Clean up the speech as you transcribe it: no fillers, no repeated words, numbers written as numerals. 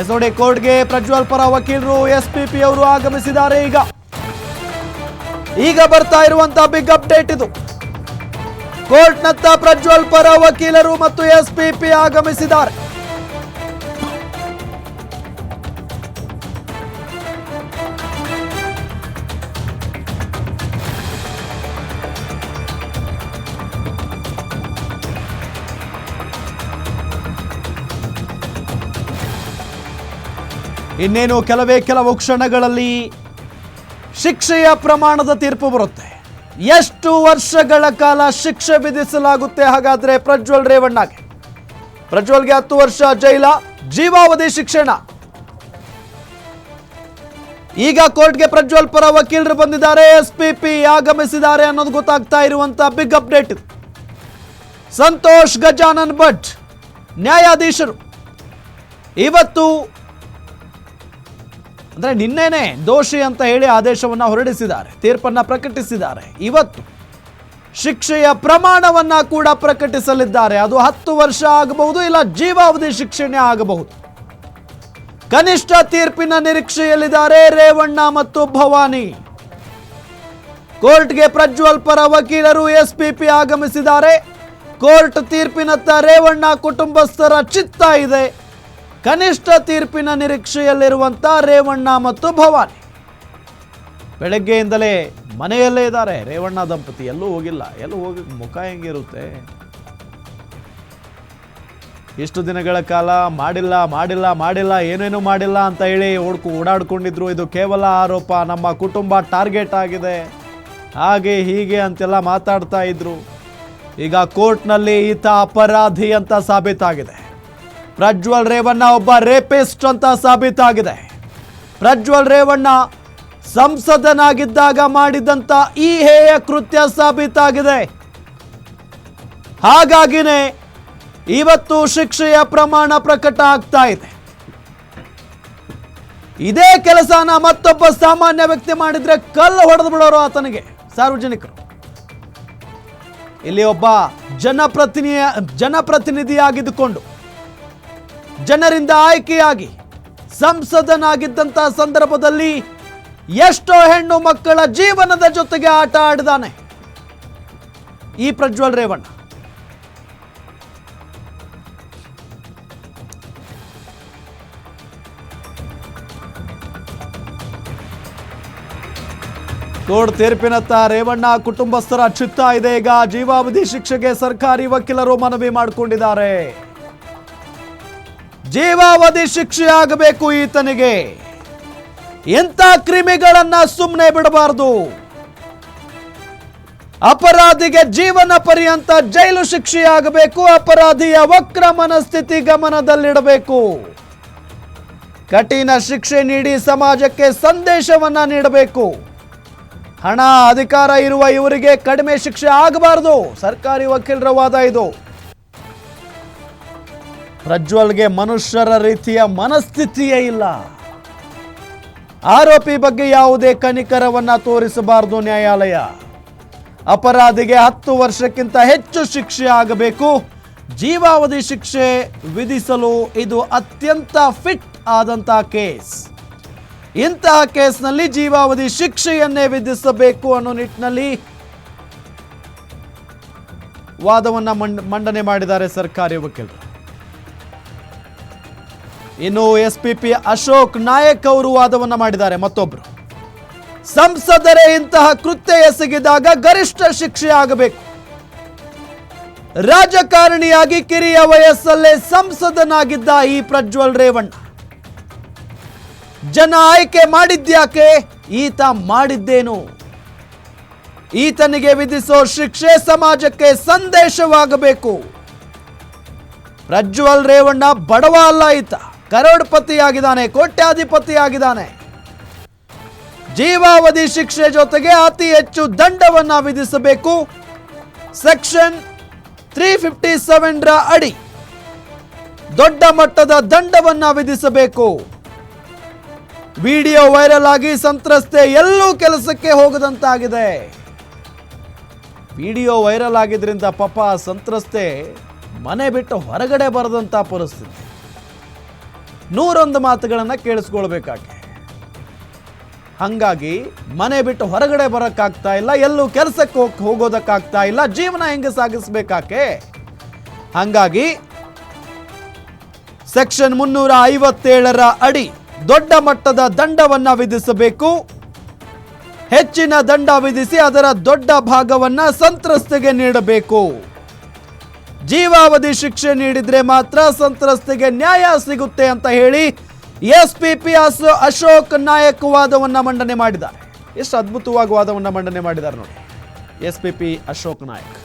ಎಸ್ಒಡಿ ಕೋರ್ಟ್ಗೆ ಪ್ರಜ್ವಲ್ ಪರ ವಕೀಲರು ಎಸ್ಪಿಪಿ ಅವರು ಆಗಮಿಸಿದ್ದಾರೆ. ಈಗ ಬರ್ತಾ ಇರುವಂತಹ ಬಿಗ್ ಅಪ್ಡೇಟ್ ಇದು. ಕೋರ್ಟ್ನತ್ತ ಪ್ರಜ್ವಲ್ ಪರ ವಕೀಲರು ಮತ್ತು ಎಸ್ಪಿಪಿ ಆಗಮಿಸಿದ್ದಾರೆ. ಇನ್ನೇನು ಕೆಲವು ಕ್ಷಣಗಳಲ್ಲಿ ಶಿಕ್ಷೆಯ ಪ್ರಮಾಣದ ತೀರ್ಪು ಬರುತ್ತೆ. ಎಷ್ಟು ವರ್ಷಗಳ ಕಾಲ ಶಿಕ್ಷೆ ವಿಧಿಸಲಾಗುತ್ತೆ ಹಾಗಾದ್ರೆ ಪ್ರಜ್ವಲ್ ರೇವಣ್ಣಗೆ? ಪ್ರಜ್ವಲ್ಗೆ 10 ವರ್ಷ ಜೈಲ, ಜೀವಾವಧಿ ಶಿಕ್ಷಣ. ಈಗ ಕೋರ್ಟ್ಗೆ ಪ್ರಜ್ವಲ್ ಪರ ವಕೀಲರು ಬಂದಿದ್ದಾರೆ, ಎಸ್ಪಿಪಿ ಆಗಮಿಸಿದ್ದಾರೆ ಅನ್ನೋದು ಗೊತ್ತಾಗ್ತಾ ಇರುವಂತಹ ಬಿಗ್ ಅಪ್ಡೇಟ್. ಸಂತೋಷ್ ಗಜಾನನ್ ಭಟ್ ನ್ಯಾಯಾಧೀಶರು ಇವತ್ತು ಅಂದ್ರೆ ನಿನ್ನೆನೆ ದೋಷಿ ಅಂತ ಹೇಳಿ ಆದೇಶವನ್ನ ಹೊರಡಿಸಿದ್ದಾರೆ, ತೀರ್ಪನ್ನ ಪ್ರಕಟಿಸಿದ್ದಾರೆ. ಇವತ್ತು ಶಿಕ್ಷೆಯ ಪ್ರಮಾಣವನ್ನ ಕೂಡ ಪ್ರಕಟಿಸಲಿದ್ದಾರೆ. ಅದು 10 ವರ್ಷ ಆಗಬಹುದು, ಇಲ್ಲ ಜೀವಾವಧಿ ಶಿಕ್ಷೆನೇ ಆಗಬಹುದು. ಕನಿಷ್ಠ ತೀರ್ಪಿನ ನಿರೀಕ್ಷೆಯಲ್ಲಿದ್ದಾರೆ ರೇವಣ್ಣ ಮತ್ತು ಭವಾನಿ. ಕೋರ್ಟ್ಗೆ ಪ್ರಜ್ವಲ್ ಪರ ವಕೀಲರು ಎಸ್ಪಿಪಿ ಆಗಮಿಸಿದ್ದಾರೆ. ಕೋರ್ಟ್ ತೀರ್ಪಿನತ್ತ ರೇವಣ್ಣ ಕುಟುಂಬಸ್ಥರ ಚಿತ್ತ ಇದೆ. ಕನಿಷ್ಠ ತೀರ್ಪಿನ ನಿರೀಕ್ಷೆಯಲ್ಲಿರುವಂತ ರೇವಣ್ಣ ಮತ್ತು ಭವಾನಿ ಬೆಳಗ್ಗೆಯಿಂದಲೇ ಮನೆಯಲ್ಲೇ ಇದ್ದಾರೆ. ರೇವಣ್ಣ ದಂಪತಿ ಎಲ್ಲೂ ಹೋಗಿಲ್ಲ. ಎಲ್ಲೂ ಹೋಗಿ ಮುಖ ಹೆಂಗಿರುತ್ತೆ? ಇಷ್ಟು ದಿನಗಳ ಕಾಲ ಮಾಡಿಲ್ಲ ಏನೇನು ಮಾಡಿಲ್ಲ ಅಂತ ಹೇಳಿ ಓಡಾಡ್ಕೊಂಡಿದ್ರು. ಇದು ಕೇವಲ ಆರೋಪ, ನಮ್ಮ ಕುಟುಂಬ ಟಾರ್ಗೆಟ್ ಆಗಿದೆ, ಹಾಗೆ ಹೀಗೆ ಅಂತೆಲ್ಲ ಮಾತಾಡ್ತಾ ಇದ್ರು. ಈಗ ಕೋರ್ಟ್ನಲ್ಲಿ ಈತ ಅಪರಾಧಿ ಅಂತ ಸಾಬೀತಾಗಿದೆ. ಪ್ರಜ್ವಲ್ ರೇವಣ್ಣ ಒಬ್ಬ ರೇಪಿಸ್ಟ್ ಅಂತ ಸಾಬೀತಾಗಿದೆ. ಪ್ರಜ್ವಲ್ ರೇವಣ್ಣ ಸಂಸದನಾಗಿದ್ದಾಗ ಮಾಡಿದಂತ ಈ ಹೇಯ ಕೃತ್ಯ ಸಾಬೀತಾಗಿದೆ. ಹಾಗಾಗಿನೇ ಇವತ್ತು ಶಿಕ್ಷೆಯ ಪ್ರಮಾಣ ಪ್ರಕಟ ಆಗ್ತಾ ಇದೆ. ಇದೇ ಕೆಲಸನ ಮತ್ತೊಬ್ಬ ಸಾಮಾನ್ಯ ವ್ಯಕ್ತಿ ಮಾಡಿದ್ರೆ ಕಲ್ಲು ಹೊಡೆದು ಬಿಡೋರು ಆತನಿಗೆ ಸಾರ್ವಜನಿಕರು. ಇಲ್ಲಿ ಒಬ್ಬ ಜನಪ್ರತಿನಿಧಿಯಾಗಿದ್ದುಕೊಂಡು ಜನರಿಂದ ಆಯ್ಕೆಯಾಗಿ ಸಂಸದನಾಗಿದ್ದಂತಹ ಸಂದರ್ಭದಲ್ಲಿ ಎಷ್ಟೋ ಹೆಣ್ಣು ಮಕ್ಕಳ ಜೀವನದ ಜೊತೆಗೆ ಆಟ ಆಡಿದಾನೆ ಈ ಪ್ರಜ್ವಲ್ ರೇವಣ್ಣ. ಕೋರ್ಟ್ ತೀರ್ಪಿನತ್ತ ರೇವಣ್ಣ ಕುಟುಂಬಸ್ಥರ ಚಿತ್ತ ಇದೆ. ಈಗ ಜೀವಾವಧಿ ಶಿಕ್ಷೆಗೆ ಸರ್ಕಾರಿ ವಕೀಲರು ಮನವಿ ಮಾಡಿಕೊಂಡಿದ್ದಾರೆ. ಜೀವಾವಧಿ ಶಿಕ್ಷೆ ಆಗಬೇಕು ಈತನಿಗೆ. ಎಂಥ ಕ್ರಿಮಿಗಳನ್ನ ಸುಮ್ಮನೆ ಬಿಡಬಾರದು. ಅಪರಾಧಿಗೆ ಜೀವನ ಪರ್ಯಂತ ಜೈಲು ಶಿಕ್ಷೆಯಾಗಬೇಕು. ಅಪರಾಧಿಯ ವಕ್ರ ಮನಸ್ಥಿತಿ ಗಮನದಲ್ಲಿಡಬೇಕು. ಕಠಿಣ ಶಿಕ್ಷೆ ನೀಡಿ ಸಮಾಜಕ್ಕೆ ಸಂದೇಶವನ್ನ ನೀಡಬೇಕು. ಹಣ ಅಧಿಕಾರ ಇರುವ ಇವರಿಗೆ ಕಡಿಮೆ ಶಿಕ್ಷೆ ಆಗಬಾರದು. ಸರ್ಕಾರಿ ವಕೀಲರ ವಾದ ಇದು. ಪ್ರಜ್ವಲ್ಗೆ ಮನುಷ್ಯರ ರೀತಿಯ ಮನಸ್ಥಿತಿಯೇ ಇಲ್ಲ. ಆರೋಪಿ ಬಗ್ಗೆ ಯಾವುದೇ ಕನಿಕರವನ್ನ ತೋರಿಸಬಾರದು ನ್ಯಾಯಾಲಯ. ಅಪರಾಧಿಗೆ 10 ವರ್ಷಕ್ಕಿಂತ ಹೆಚ್ಚು ಶಿಕ್ಷೆ ಆಗಬೇಕು. ಜೀವಾವಧಿ ಶಿಕ್ಷೆ ವಿಧಿಸಲು ಇದು ಅತ್ಯಂತ ಫಿಟ್ ಆದಂತಹ ಕೇಸ್. ಇಂತಹ ಕೇಸ್ನಲ್ಲಿ ಜೀವಾವಧಿ ಶಿಕ್ಷೆಯನ್ನೇ ವಿಧಿಸಬೇಕು ಅನ್ನೋ ನಿಟ್ಟಿನಲ್ಲಿ ವಾದವನ್ನ ಮಂಡನೆ ಮಾಡಿದ್ದಾರೆ ಸರ್ಕಾರಿ ವಕೀಲರು. ಇನ್ನು ಎಸ್ಪಿಪಿ ಅಶೋಕ್ ನಾಯಕ್ ಅವರು ವಾದವನ್ನ ಮಾಡಿದ್ದಾರೆ. ಮತ್ತೊಬ್ರು, ಸಂಸದರೇ ಇಂತಹ ಕೃತ್ಯ ಎಸಗಿದಾಗ ಗರಿಷ್ಠ ಶಿಕ್ಷೆ ಆಗಬೇಕು. ರಾಜಕಾರಣಿಯಾಗಿ ಕಿರಿಯ ವಯಸ್ಸಲ್ಲೇ ಸಂಸದನಾಗಿದ್ದ ಈ ಪ್ರಜ್ವಲ್ ರೇವಣ್ಣ ಜನ ಆಯ್ಕೆ ಮಾಡಿದ್ಯಾಕೆ? ಈತ ಮಾಡಿದ್ದೇನು? ಈತನಿಗೆ ವಿಧಿಸೋ ಶಿಕ್ಷೆ ಸಮಾಜಕ್ಕೆ ಸಂದೇಶವಾಗಬೇಕು. ಪ್ರಜ್ವಲ್ ರೇವಣ್ಣ ಬಡವ ಅಲ್ಲ, ಈತ ಕರೋಡ್ಪತಿಯಾಗಿದ್ದಾನೆ, ಕೋಟ್ಯಾಧಿಪತಿಯಾಗಿದ್ದಾನೆ. ಜೀವಾವಧಿ ಶಿಕ್ಷೆ ಜೊತೆಗೆ ಅತಿ ಹೆಚ್ಚು ದಂಡವನ್ನ ವಿಧಿಸಬೇಕು. ಸೆಕ್ಷನ್ 357 ಅಡಿ ದೊಡ್ಡ ಮಟ್ಟದ ದಂಡವನ್ನ ವಿಧಿಸಬೇಕು. ವಿಡಿಯೋ ವೈರಲ್ ಆಗಿ ಸಂತ್ರಸ್ತೆ ಎಲ್ಲೂ ಕೆಲಸಕ್ಕೆ ಹೋಗದಂತಾಗಿದೆ. ವಿಡಿಯೋ ವೈರಲ್ ಆಗಿದ್ರಿಂದ ಪಾಪ ಸಂತ್ರಸ್ತೆ ಮನೆ ಬಿಟ್ಟು ಹೊರಗಡೆ ಬರದಂತ ಪರಿಸ್ಥಿತಿ. 101 ಮಾತುಗಳನ್ನು ಕೇಳಿಸ್ಕೊಳ್ಬೇಕಾಕೆ. ಹಂಗಾಗಿ ಮನೆ ಬಿಟ್ಟು ಹೊರಗಡೆ ಬರೋಕ್ಕಾಗ್ತಾ ಇಲ್ಲ, ಎಲ್ಲೂ ಕೆಲಸಕ್ಕೆ ಹೋಗೋದಕ್ಕಾಗ್ತಾ ಇಲ್ಲ, ಜೀವನ ಹೆಂಗೆ ಸಾಗಿಸ್ಬೇಕಾಕೆ. ಹಂಗಾಗಿ ಸೆಕ್ಷನ್ 357ರ ಅಡಿ ದೊಡ್ಡ ಮಟ್ಟದ ದಂಡವನ್ನ ವಿಧಿಸಬೇಕು. ಹೆಚ್ಚಿನ ದಂಡ ವಿಧಿಸಿ ಅದರ ದೊಡ್ಡ ಭಾಗವನ್ನ ಸಂತ್ರಸ್ತೆಗೆ ನೀಡಬೇಕು. ಜೀವಾವಧಿ ಶಿಕ್ಷೆ ನೀಡಿದ್ರೆ ಮಾತ್ರ ಸಂತ್ರಸ್ತೆಗೆ ನ್ಯಾಯ ಸಿಗುತ್ತೆ ಅಂತ ಹೇಳಿ ಎಸ್ಪಿಪಿಎಸ್ ಅಶೋಕ್ ನಾಯಕ್ ವಾದವನ್ನ ಮಂಡನೆ ಮಾಡಿದ್ದಾರೆ. ಎಷ್ಟು ಅದ್ಭುತವಾಗಿ ವಾದವನ್ನ ಮಂಡನೆ ಮಾಡಿದ್ದಾರೆ ನೋಡಿ ಎಸ್ಪಿಪಿ ಅಶೋಕ್ ನಾಯಕ್.